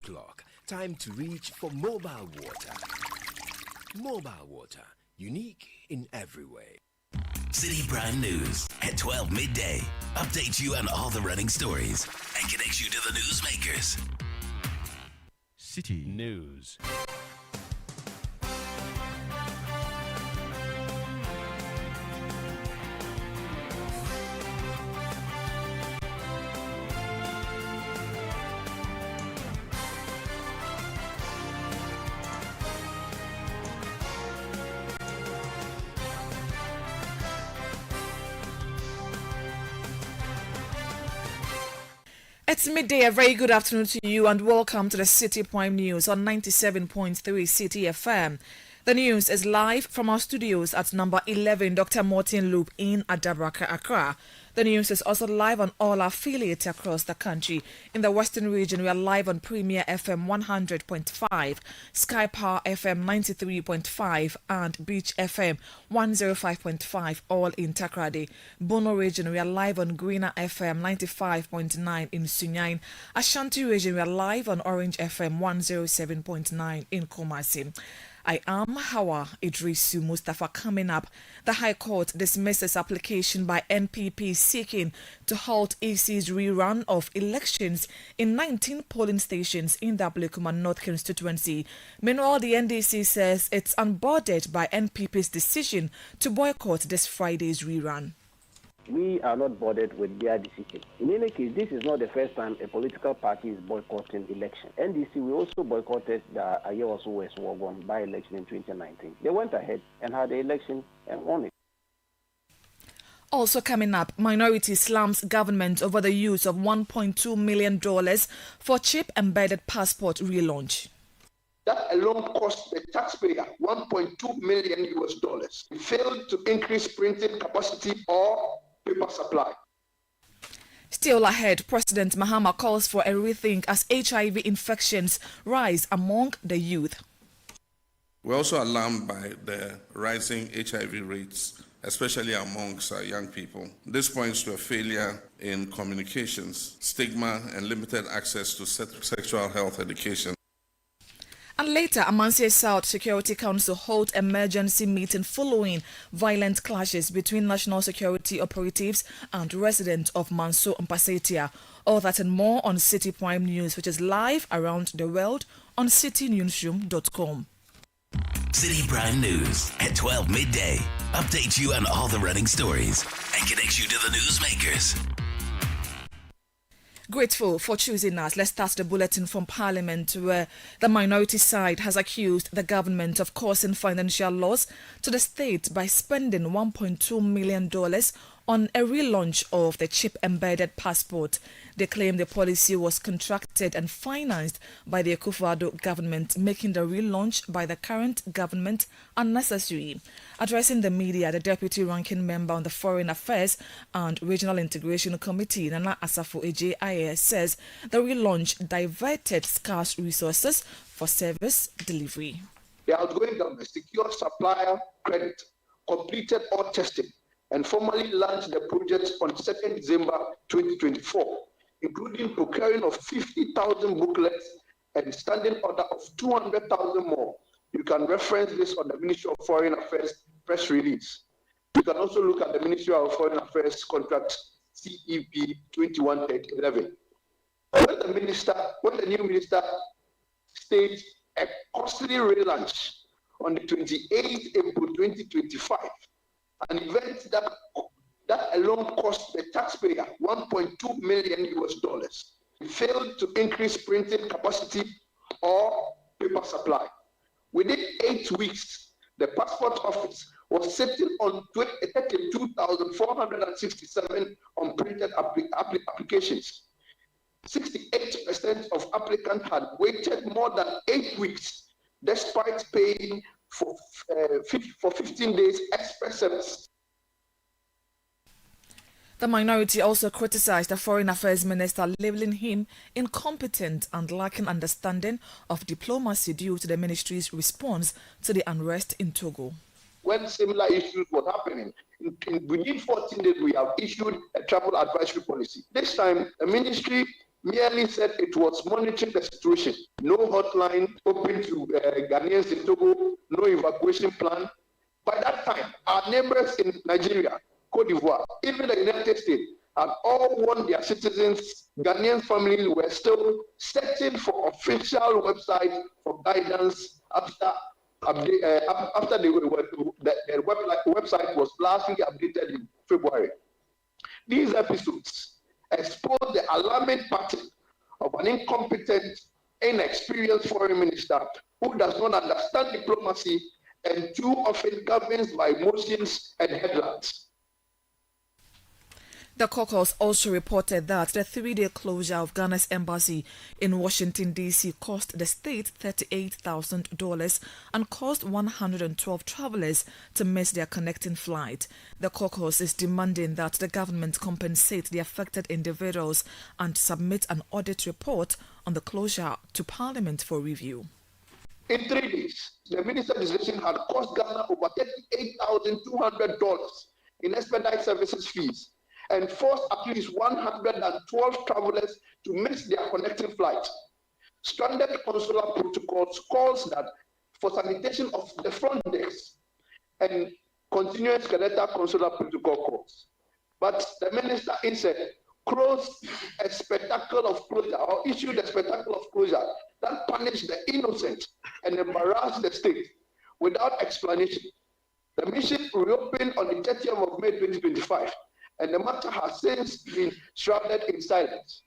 o'clock. Time to reach for mobile water. Mobile water, unique in every way. Citi Prime News at 12 midday. Updates you on all the running stories and connects you to the newsmakers. Citi News. It's midday. A very good afternoon to you and welcome to the Citi Prime News on 97.3 Citi FM. The news is live from our studios at number 11 Dr. Martin Loop in Adabraka, Accra. The news is also live on all our affiliates across the country. In the Western region, we are live on Premier FM 100.5, Sky Power FM 93.5 and Beach FM 105.5, all in Takrady. Bono region, we are live on Greener FM 95.9 in Sunyain. Ashanti region, we are live on Orange FM 107.9 in Kumasi. I am Hawa Idrisu Mustafa. Coming up, the High Court dismisses application by NPP seeking to halt EC's rerun of elections in 19 polling stations in the Ablekuma North constituency. Meanwhile, the NDC says it's unbothered by NPP's decision to boycott this Friday's rerun. We are not bothered with their decision. In any case, this is not the first time a political party is boycotting election. NDC, we also boycotted the Ayewaso West Wagon by-election in 2019. They went ahead and had the election and won it. Also coming up, minority slams government over the use of $1.2 million for chip-embedded passport relaunch. That alone cost the taxpayer $1.2 million. It failed to increase printing capacity or paper supply. Still ahead, President Mahama calls for a rethink as HIV infections rise among the youth. We're also alarmed by the rising HIV rates, especially amongst young people. This points to a failure in communications, stigma, and limited access to sexual health education. And later, Amansie South Security Council holds emergency meeting following violent clashes between national security operatives and residents of Manso Mpasetia. All that and more on Citi Prime News, which is live around the world on citinewsroom.com. Citi Prime News at 12 midday. Updates you on all the running stories and connects you to the newsmakers. Grateful for choosing us. Let's start the bulletin from Parliament, where the minority side has accused the government of causing financial loss to the state by spending $1.2 million on a relaunch of the chip-embedded passport. They claim the policy was contracted and financed by the Akufo-Addo government, making the relaunch by the current government unnecessary. Addressing the media, the deputy ranking member on the Foreign Affairs and Regional Integration Committee, Nana Asafo Eje says the relaunch diverted scarce resources for service delivery. The outgoing government secured supplier credit, completed all testing, and formally launched the project on 2nd December 2024, including procuring of 50,000 booklets and standing order of 200,000 more. You can reference this on the Ministry of Foreign Affairs press release. You can also look at the Ministry of Foreign Affairs contract CEP 2111. When the new minister staged a costly relaunch on the 28th April 2025, an event that alone cost the taxpayer $1.2 million. It failed to increase printing capacity or paper supply. Within 8 weeks, the passport office was sitting on 32,467 unprinted applications. 68% of applicants had waited more than 8 weeks, despite paying for 15 days express service. The minority also criticized the Foreign Affairs Minister, labeling him incompetent and lacking understanding of diplomacy due to the ministry's response to the unrest in Togo. When similar issues were happening, within 14 days we have issued a travel advisory policy. This time, the ministry merely said it was monitoring the situation. No hotline open to Ghanaians in Togo, no evacuation plan. By that time, our neighbors in Nigeria, Cote d'Ivoire, even the United States, had all warned their citizens. Ghanaian families were still searching for official websites for guidance after the website was lastly updated in February. These episodes expose the alarming pattern of an incompetent, inexperienced foreign minister who does not understand diplomacy and too often governs by emotions and headlines. The caucus also reported that the 3-day closure of Ghana's embassy in Washington, D.C. cost the state $38,000 and caused 112 travelers to miss their connecting flight. The caucus is demanding that the government compensate the affected individuals and submit an audit report on the closure to Parliament for review. In 3 days, the minister's decision had cost Ghana over $38,200 in expedite services fees and forced at least 112 travelers to miss their connecting flight. Standard consular protocols calls that for sanitation of the front desks and continuous skeletal consular protocol calls. But the minister instead closed a spectacle of closure or issued a spectacle of closure that punished the innocent and embarrassed the state without explanation. The mission reopened on the 30th of May 2025. And the matter has since been shrouded in silence.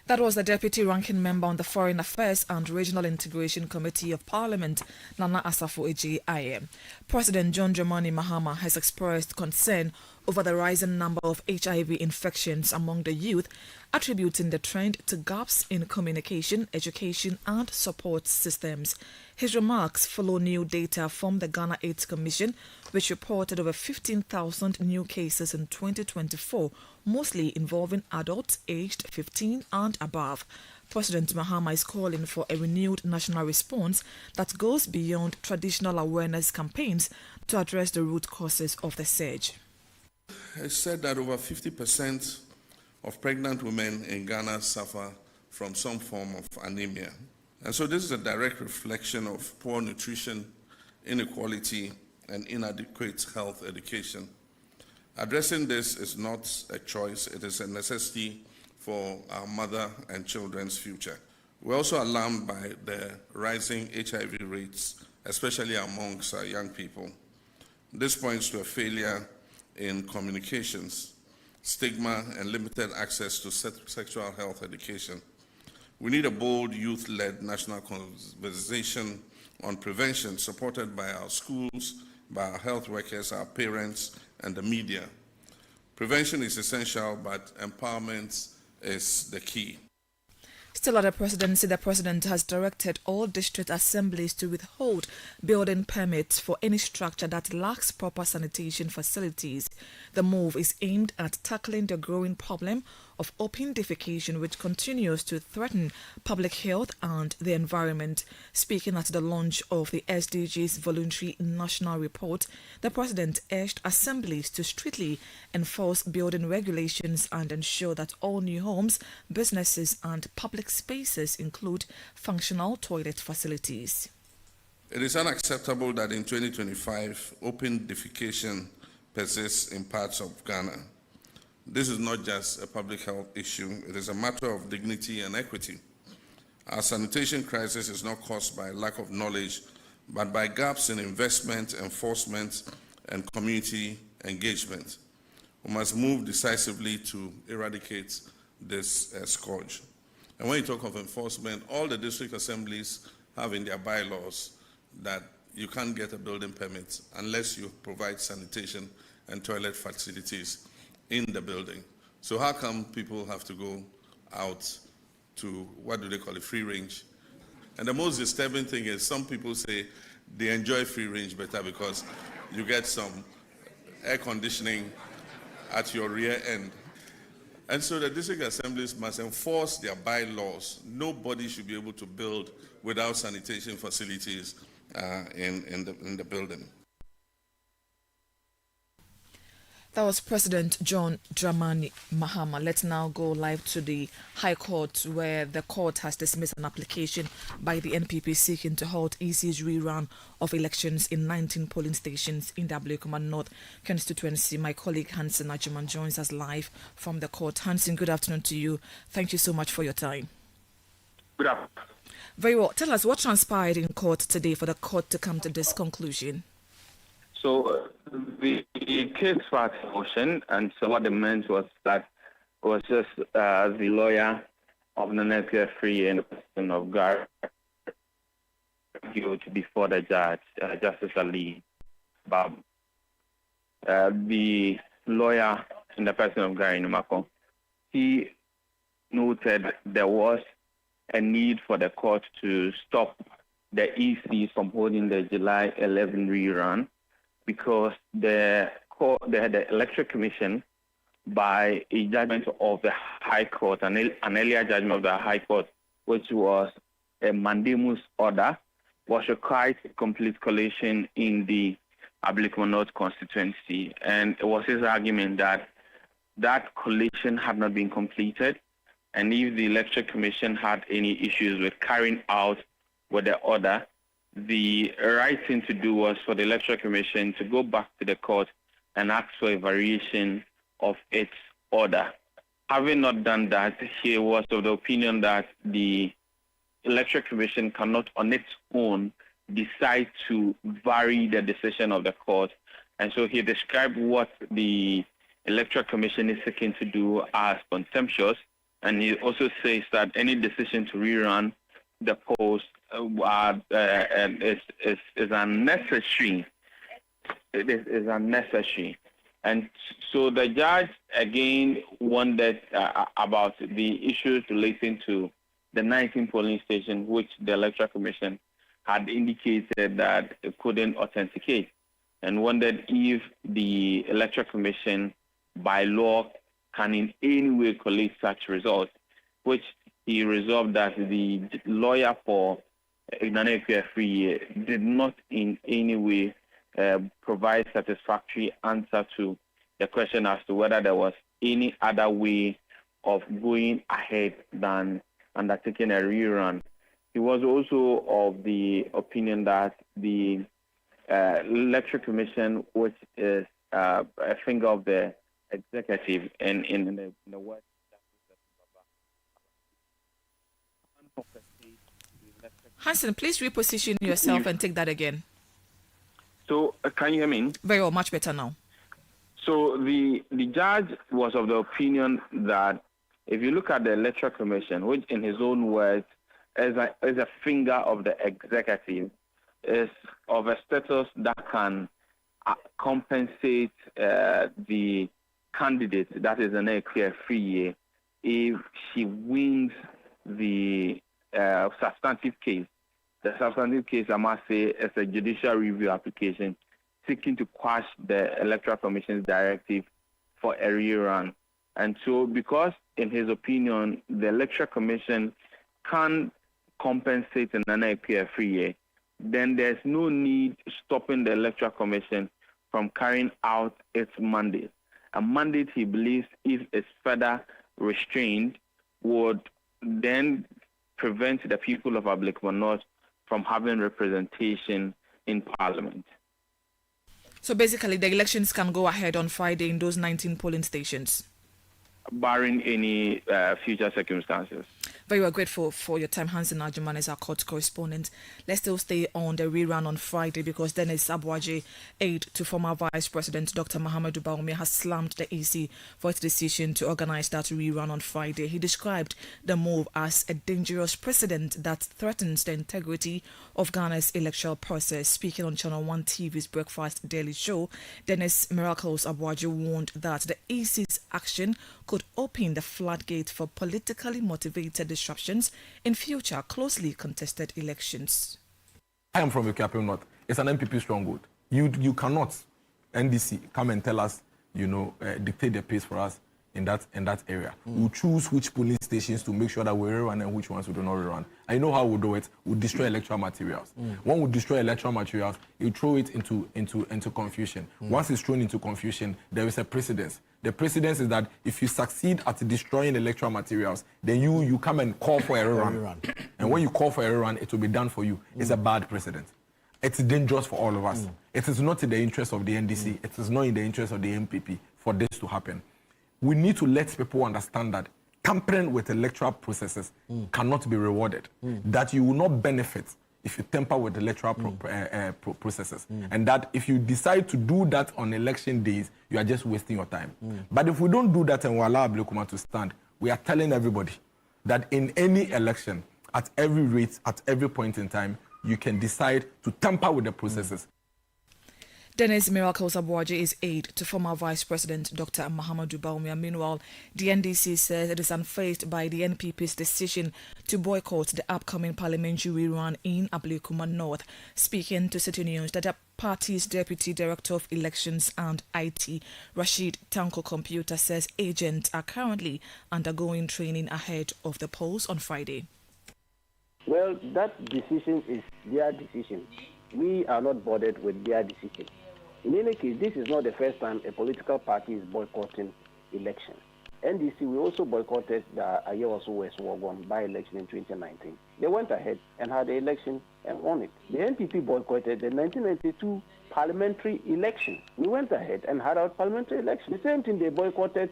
That was the Deputy Ranking Member on the Foreign Affairs and Regional Integration Committee of Parliament, Nana Asafo-Adjei. President John Dramani Mahama has expressed concern over the rising number of HIV infections among the youth, attributing the trend to gaps in communication, education and support systems. His remarks follow new data from the Ghana AIDS Commission, which reported over 15,000 new cases in 2024, mostly involving adults aged 15 and above. President Mahama is calling for a renewed national response that goes beyond traditional awareness campaigns to address the root causes of the surge. It's said that over 50% of pregnant women in Ghana suffer from some form of anemia. And so this is a direct reflection of poor nutrition, inequality, and inadequate health education. Addressing this is not a choice, it is a necessity for our mother and children's future. We're also alarmed by the rising HIV rates, especially amongst our young people. This points to a failure in communications, stigma, and limited access to sexual health education. We need a bold youth-led national conversation on prevention supported by our schools, by our health workers, our parents, and the media. Prevention is essential, but empowerment is the key. Still at the presidency, the president has directed all district assemblies to withhold building permits for any structure that lacks proper sanitation facilities. The move is aimed at tackling the growing problem of open defecation, which continues to threaten public health and the environment. Speaking at the launch of the SDG's voluntary national report, the president urged assemblies to strictly enforce building regulations and ensure that all new homes, businesses and public spaces include functional toilet facilities. It is unacceptable that in 2025, open defecation persists in parts of Ghana. This is not just a public health issue, it is a matter of dignity and equity. Our sanitation crisis is not caused by lack of knowledge, but by gaps in investment, enforcement, and community engagement. We must move decisively to eradicate this scourge. And when you talk of enforcement, all the district assemblies have in their bylaws that you can't get a building permit unless you provide sanitation and toilet facilities in the building. So how come people have to go out to, what do they call it, free range? And the most disturbing thing is some people say they enjoy free range better because you get some air conditioning at your rear end. And so the district assemblies must enforce their bylaws. Nobody should be able to build without sanitation facilities in the building. That was President John Dramani Mahama. Let's now go live to the High Court, where the court has dismissed an application by the NPP seeking to halt EC's rerun of elections in 19 polling stations in the Ablekuma North constituency. My colleague Hansen Ajuman joins us live from the court. Hansen, good afternoon to you. Thank you so much for your time. Good afternoon. Very well. Tell us what transpired in court today for the court to come to this conclusion. So the case filed motion, and so what they meant was that it was just the lawyer of Naneka Free and the person of Gary before the judge, Justice Ali Bab. The lawyer in the person of Gary Numako, he noted there was a need for the court to stop the EC from holding the July 11 rerun, because the Electoral Commission, by a judgment of the High Court, an earlier judgment of the High Court, which was a mandamus order, was required to complete collation in the Ablekuma North constituency. And it was his argument that that collation had not been completed, and if the Electoral Commission had any issues with carrying out with the order, the right thing to do was for the Electoral Commission to go back to the court and ask for a variation of its order. Having not done that, he was of the opinion that the Electoral Commission cannot on its own decide to vary the decision of the court. And so he described what the Electoral Commission is seeking to do as contemptuous. And he also says that any decision to rerun the polls is unnecessary. It is unnecessary. And so the judge again wondered about the issues relating to the 19 polling station, which the Electoral Commission had indicated that it couldn't authenticate, and wondered if the Electoral Commission by law can in any way collate such results, which he resolved that the lawyer for Naneka Free did not in any way provide satisfactory answer to the question as to whether there was any other way of going ahead than undertaking a rerun. He was also of the opinion that the Electoral Commission, which is a finger of the executive, and in the word, Hansen, please reposition yourself and take that again. So, can you hear me? Very well, much better now. So the judge was of the opinion that if you look at the Electoral Commission, which in his own words is a finger of the executive, is of a status that can compensate the candidate, that is an clear free, if she wins the substantive case. The substantive case, I must say, is a judicial review application seeking to quash the Electoral Commission's directive for a rerun. And so, because in his opinion, the Electoral Commission can compensate in an APF free, then there's no need stopping the Electoral Commission from carrying out its mandate. A mandate, he believes, if it's further restrained, would then prevent the people of Ablekuma North from having representation in Parliament. So basically, the elections can go ahead on Friday in those 19 polling stations, barring any future circumstances. Very well, grateful for your time. Hansen Ajuman is our court correspondent. Let's still stay on the rerun on Friday, because Dennis Abuaje, aide to former Vice President Dr. Mahamudu Bawumia, has slammed the EC for its decision to organize that rerun on Friday. He described the move as a dangerous precedent that threatens the integrity of Ghana's electoral process. Speaking on Channel 1 TV's Breakfast Daily Show, Dennis Miracles Abuaje warned that the EC's action could open the floodgate for politically motivated disruptions in future closely contested elections. I am from Cape North. It's an MPP stronghold. You cannot, NDC, come and tell us, dictate the pace for us in that area. We'll choose which polling stations to make sure that we rerun and which ones we do not rerun. I know how we'll do it. We'll destroy electoral materials. When we destroy electoral materials, you throw it into confusion. Once it's thrown into confusion, there is a precedence. The precedence is that if you succeed at destroying electoral materials, then you come and call for a rerun. And when you call for a rerun, it will be done for you. It's a bad precedent. It's dangerous for all of us. It is not in the interest of the NDC. It is not in the interest of the MPP for this to happen. We need to let people understand that tampering with electoral processes cannot be rewarded. That you will not benefit if you tamper with electoral processes. And that if you decide to do that on election days, you are just wasting your time. But if we don't do that and we allow Ablekuma to stand, we are telling everybody that in any election, at every rate, at every point in time, you can decide to tamper with the processes. Dennis Miracles Abuaji is aide to former Vice President Dr. Mahamadou Bawumia. Meanwhile, the NDC says it is unfazed by the NPP's decision to boycott the upcoming parliamentary run in Ablekuma North. Speaking to Citi News, the party's Deputy Director of Elections and IT, Rashid Tanko Computer, says agents are currently undergoing training ahead of the polls on Friday. Well, that decision is their decision. We are not bothered with their decision. In any case, this is not the first time a political party is boycotting elections. NDC, we also boycotted the Ayewaso West Wagon by-election in 2019. They went ahead and had the election and won it. The NPP boycotted the 1992 parliamentary election. We went ahead and had our parliamentary election. The same thing, they boycotted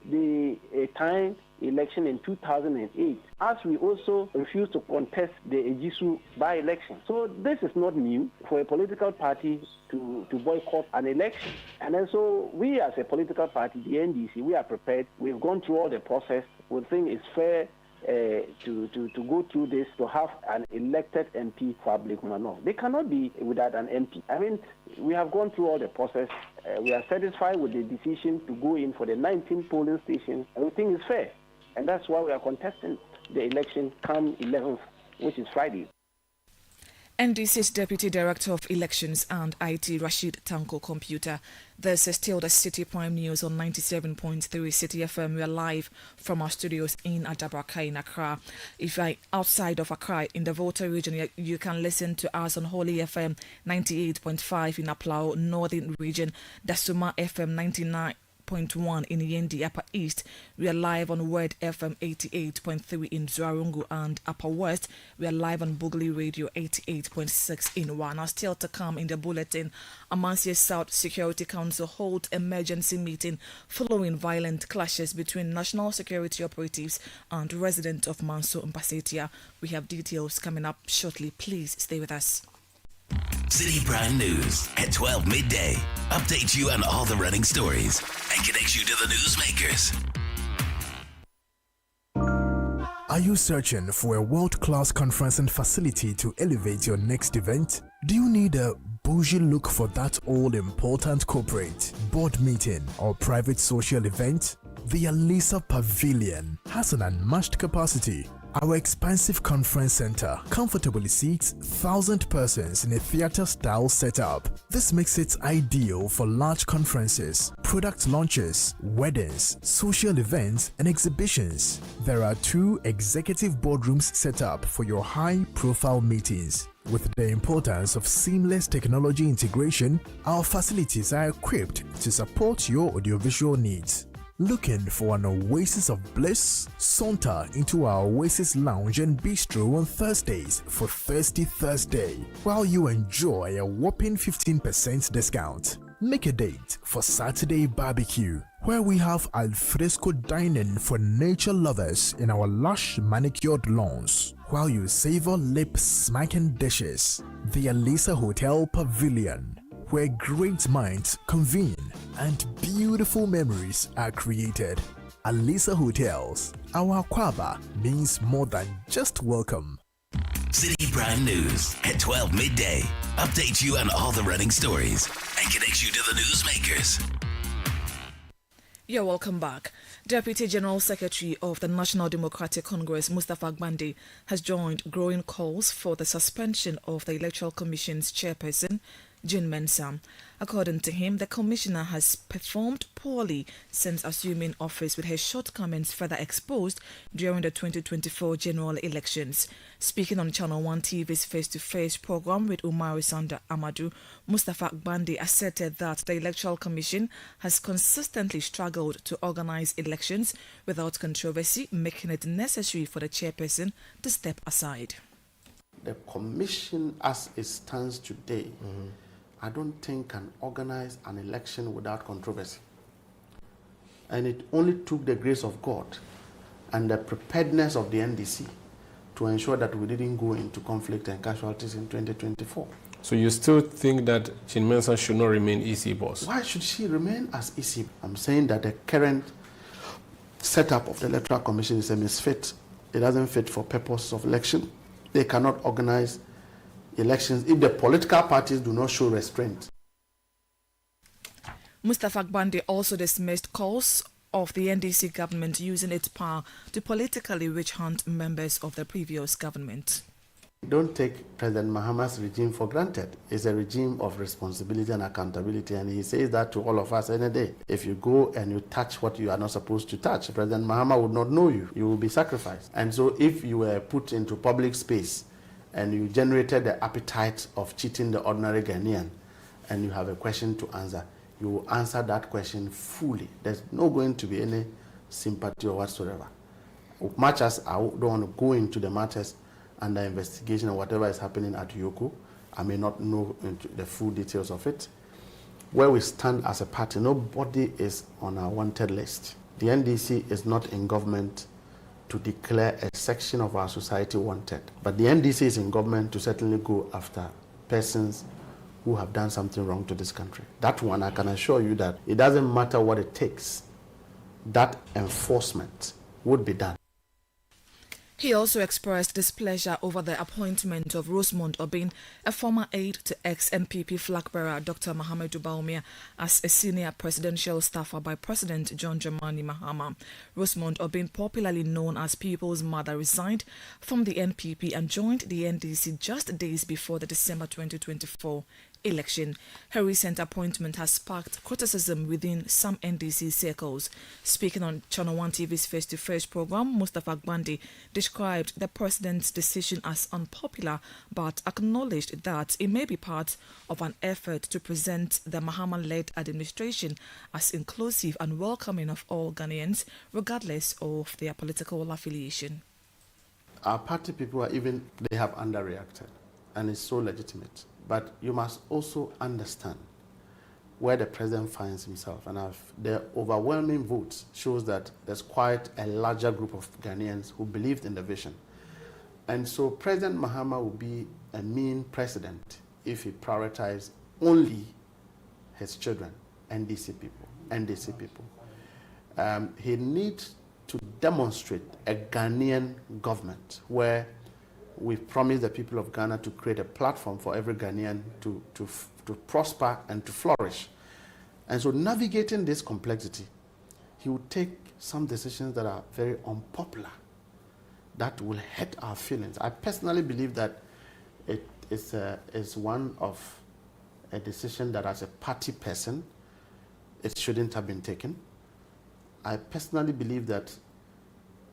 the time election in 2008, as we also refused to contest the Ejisu by-election. So this is not new for a political party to boycott an election. And then so we as a political party, the NDC, we are prepared. We've gone through all the process. We think it's fair to go through this, to have an elected MP for Ablekuma North. They cannot be without an MP. I mean, we have gone through all the process. We are satisfied with the decision to go in for the 19 polling stations, and we think it's fair. And that's why we are contesting the election come 11th, which is Friday. NDC's Deputy Director of Elections and IT, Rashid Tanko Computer. This is still the Citi Prime News on 97.3 Citi FM. We are live from our studios in Adabraka in Accra. If you're outside of Accra, in the Volta region, you can listen to us on Holy FM 98.5 in Aplao Northern region, Dasuma FM 99.1 in Yendi Upper East. We are live on Word FM 88.3 in Zwarungu and Upper West. We are live on Bugli Radio 88.6 in Wana. Still to come in the bulletin, Amansia South Security Council hold emergency meeting following violent clashes between national security operatives and residents of Manso and Pasetia. We have details coming up shortly. Please stay with us. Citi Prime News at 12 midday. Update you on all the running stories and connects you to the newsmakers. Are you searching for a world-class conferencing facility to elevate your next event? Do you need a bougie look for that all-important corporate, board meeting, or private social event? The Alisa Pavilion has an unmatched capacity. Our expansive conference center comfortably seats 1,000 persons in a theater-style setup. This makes it ideal for large conferences, product launches, weddings, social events, and exhibitions. There are 2 executive boardrooms set up for your high-profile meetings. With the importance of seamless technology integration, our facilities are equipped to support your audiovisual needs. Looking for an oasis of bliss? Saunter into our Oasis Lounge and Bistro on Thursdays for Thirsty Thursday, while you enjoy a whopping 15% discount. Make a date for Saturday Barbecue, where we have alfresco dining for nature lovers in our lush manicured lawns, while you savor lip-smacking dishes. The Alisa Hotel Pavilion, where great minds convene and beautiful memories are created. Alisa Hotels, our Aquaba means more than just welcome. Citi Prime News at 12 midday. Update you on all the running stories and connects you to the newsmakers. You're welcome back. Deputy General Secretary of the National Democratic Congress, Mustafa Gbande, has joined growing calls for the suspension of the Electoral Commission's chairperson, Jean Mensah. According to him, the commissioner has performed poorly since assuming office, with her shortcomings further exposed during the 2024 general elections. Speaking on Channel 1 TV's face-to-face program with Umaru Sanda Amadou, Mustafa Bandi asserted that the Electoral Commission has consistently struggled to organize elections without controversy, making it necessary for the chairperson to step aside. The commission as it stands today, I don't think can organize an election without controversy. And it only took the grace of God and the preparedness of the NDC to ensure that we didn't go into conflict and casualties in 2024. So you still think that Jean Mensah should not remain EC boss? Why should she remain as EC? I'm saying that the current setup of the Electoral Commission is a misfit. It doesn't fit for purposes of election. They cannot organize elections if the political parties do not show restraint. Mustafa Bandi also dismissed calls of the NDC government using its power to politically witch hunt members of the previous government. Don't take President Mahama's regime for granted. It's a regime of responsibility and accountability, and he says that to all of us any day. If you go and you touch what you are not supposed to touch, President Mahama would not know you. You will be sacrificed. And so if you were put into public space and you generated the appetite of cheating the ordinary Ghanaian, and you have a question to answer, you will answer that question fully. There's no going to be any sympathy or whatsoever. Much as I don't want to go into the matters under investigation or whatever is happening at Yoko, I may not know into the full details of it. Where we stand as a party, nobody is on our wanted list. The NDC is not in government to declare a section of our society wanted. But the NDC is in government to certainly go after persons who have done something wrong to this country. That one, I can assure you that it doesn't matter what it takes, that enforcement would be done. He also expressed displeasure over the appointment of Rosemond Obin, a former aide to ex-MPP flag bearer Dr. Mahamudu Bawumia, as a senior presidential staffer by President John Dramani Mahama. Rosemond Obin, popularly known as People's Mother, resigned from the NPP and joined the NDC just days before the December 2024 election. Her recent appointment has sparked criticism within some NDC circles. Speaking on Channel 1 TV's face-to-face program, Mustafa Bandi described the president's decision as unpopular, but acknowledged that it may be part of an effort to present the Mahama-led administration as inclusive and welcoming of all Ghanaians, regardless of their political affiliation. Our party people they have underreacted, and it's so legitimate. But you must also understand where the president finds himself. And the overwhelming votes shows that there's quite a larger group of Ghanaians who believed in the vision. And so President Mahama will be a mean president if he prioritizes only his children, NDC people. He needs to demonstrate a Ghanaian government where we've promised the people of Ghana to create a platform for every Ghanaian to prosper and to flourish. And so navigating this complexity, he will take some decisions that are very unpopular, that will hurt our feelings. I personally believe that it is one of a decision that as a party person, it shouldn't have been taken. I personally believe that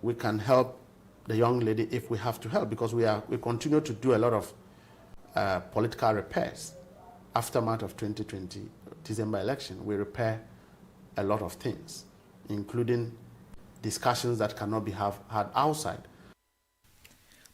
we can help the young lady if we have to help, because we continue to do a lot of political repairs. Aftermath of 2020 December election, we repair a lot of things, including discussions that cannot be had outside.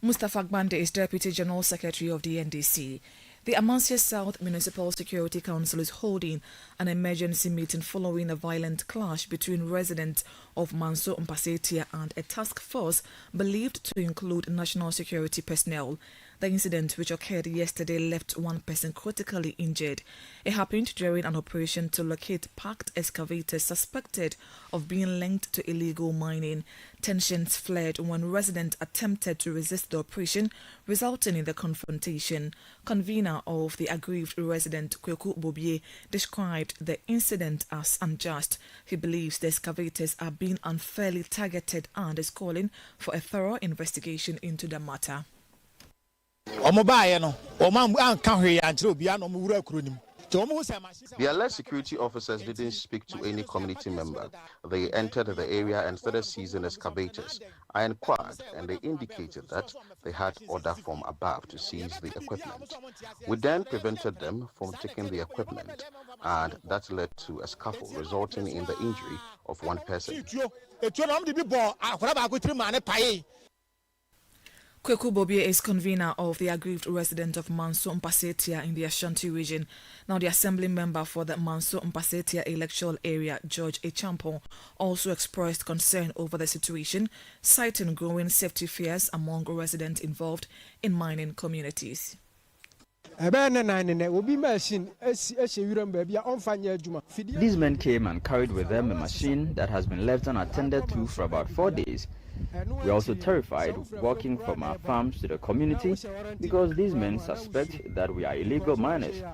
Mustafa Bandi is Deputy General Secretary of the NDC. The Amasia South Municipal Security Council is holding an emergency meeting following a violent clash between residents of Manso Mpasetia and a task force believed to include national security personnel. The incident, which occurred yesterday, left one person critically injured. It happened during an operation to locate parked excavators suspected of being linked to illegal mining. Tensions flared when residents attempted to resist the operation, resulting in the confrontation. Convener of the aggrieved resident, Kweku Bobie, described the incident as unjust. He believes the excavators are being unfairly targeted and is calling for a thorough investigation into the matter. Omobaye no omam anka hwe ya nkyere obia no mwura kuronim The alleged security officers didn't speak to any community member. They entered the area and started seizing excavators. I inquired and they indicated that they had order from above to seize the equipment. We then prevented them from taking the equipment, and that led to a scuffle resulting in the injury of one person. Kweku Bobie is convener of the aggrieved resident of Manso Mpasetia in the Ashanti region. Now, the assembly member for the Manso Mpasetia electoral area, George Echampo, also expressed concern over the situation, citing growing safety fears among residents involved in mining communities. These men came and carried with them a machine that has been left unattended to for about 4 days. We are also terrified walking from our farms to the community because these men suspect that we are illegal miners.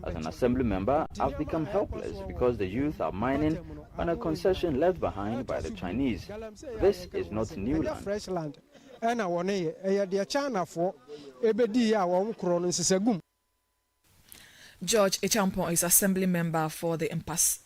As an assembly member, I've become helpless because the youth are mining on a concession left behind by the Chinese. This is not new land. George Echampo is assembly member for the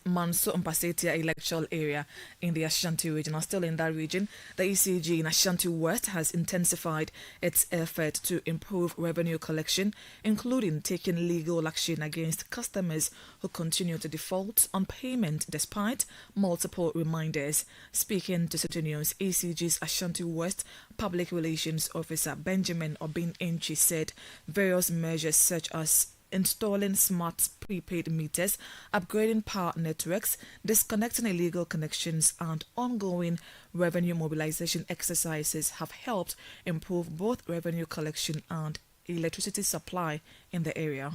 Manso Mpasetia electoral area in the Ashanti region. And still in that region, the ECG in Ashanti West has intensified its effort to improve revenue collection, including taking legal action against customers who continue to default on payment despite multiple reminders. Speaking to Citi News, ECG's Ashanti West Public Relations Officer Benjamin Obin Enchi said various measures such as installing smart prepaid meters, upgrading power networks, disconnecting illegal connections, and ongoing revenue mobilization exercises have helped improve both revenue collection and electricity supply in the area.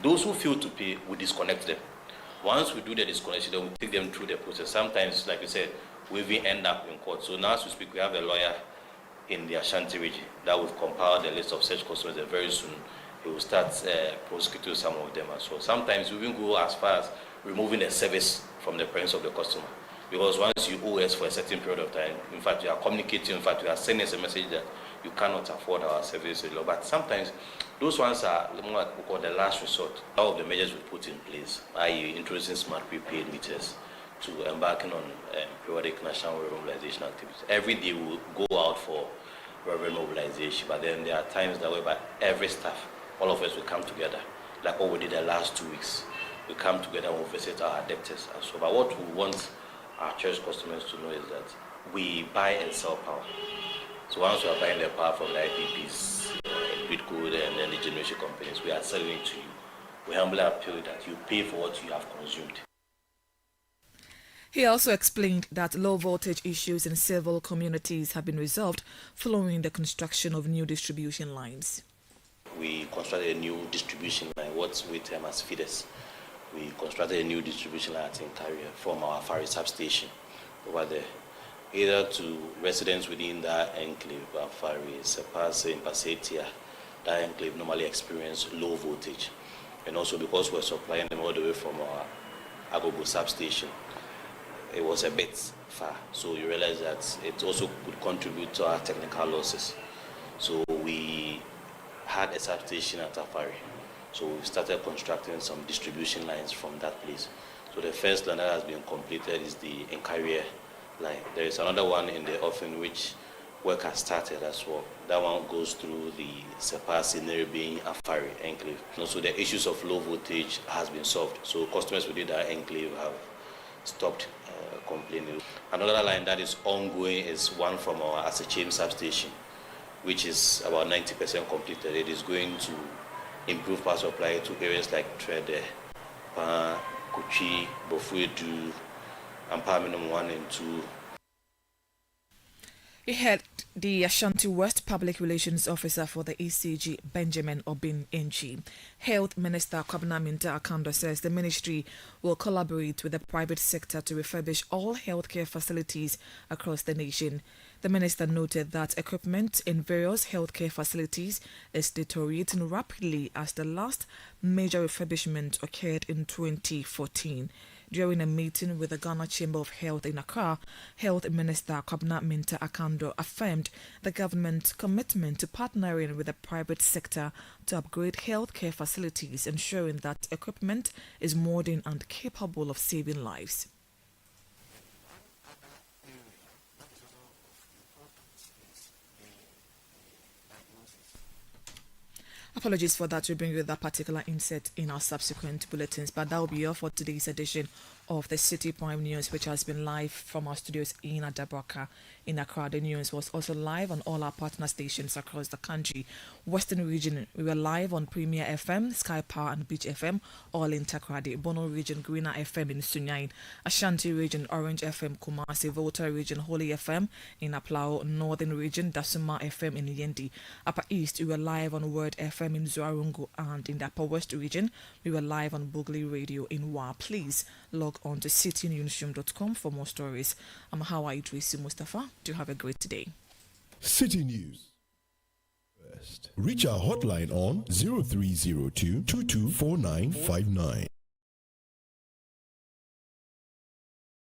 Those who fail to pay, we disconnect them. Once we do the disconnection, then we take them through the process. Sometimes, like we said, we even end up in court. So now as we speak, we have a lawyer in the Ashanti region that will compile the list of such customers, and very soon he will start prosecuting some of them as well. Sometimes we even go as far as removing the service from the presence of the customer. Because once you owe us for a certain period of time, in fact, you are communicating, in fact, you are sending us a message that you cannot afford our service. But sometimes those ones are more what we call the last resort. All of the measures we put in place, i.e. introducing smart prepaid meters, to embarking on periodic national revenue mobilization activities. Every day we will go out for revenue mobilization, but then there are times that whereby every staff, all of us will come together, like what we did the last 2 weeks. We come together and we'll visit our debtors as well. But what we want our church customers to know is that we buy and sell power. So once we are buying the power from the IPPs, Gridcode, and then the generation companies, we are selling it to you. We humbly appeal that you pay for what you have consumed. He also explained that low voltage issues in several communities have been resolved following the construction of new distribution lines. We constructed a new distribution line, what we term as feeders. We constructed a new distribution line in Carrier from our Afari substation over there, either to residents within that enclave, Afari, Sepase, Mpasetia. That enclave normally experience low voltage. And also because we're supplying them all the way from our Agogo substation, it was a bit far. So you realize that it also could contribute to our technical losses. So we had a substation at Afari. So we started constructing some distribution lines from that place. So the first line that has been completed is the Encarrier line. There is another one in the offing which work has started as well. That one goes through the Sepasi, Nerebe, Afari enclave. And also the issues of low voltage has been solved. So customers within that enclave have stopped complaining. Another line that is ongoing is one from our Asachim substation, which is about 90% completed. It is going to improve power supply to areas like Trede, Kuchi, Bofuedu, and Parminum 1 and 2. He had the Ashanti West Public Relations Officer for the ECG, Benjamin Obin Enchi. Health Minister Kwabena Minta Akando says the ministry will collaborate with the private sector to refurbish all healthcare facilities across the nation. The minister noted that equipment in various healthcare facilities is deteriorating rapidly as the last major refurbishment occurred in 2014. During a meeting with the Ghana Chamber of Health in Accra, Health Minister Kwabena Minta Akando affirmed the government's commitment to partnering with the private sector to upgrade healthcare facilities, ensuring that equipment is modern and capable of saving lives. Apologies for that. We'll bring you that particular insert in our subsequent bulletins, but that will be all for today's edition of the City Prime News, which has been live from our studios in Adabraka in Accra. The news was also live on all our partner stations across the country. Western region, we were live on Premier FM, Sky Power and Beach FM, all in Takrady. Bono region, Greener FM in Sunyain. Ashanti region, Orange FM, Kumasi. Volta region, Holy FM in Aplao. Northern region, Dasuma FM in Yendi. Upper East, we were live on Word FM in Zuarungu, and in the Upper West region, we were live on Bugli Radio in Wa. Please log on to citynewsroom.com for more stories. I'm Hawa Idrisi Mustafa. Do have a great day. City News. First, reach our hotline on 0302 224959.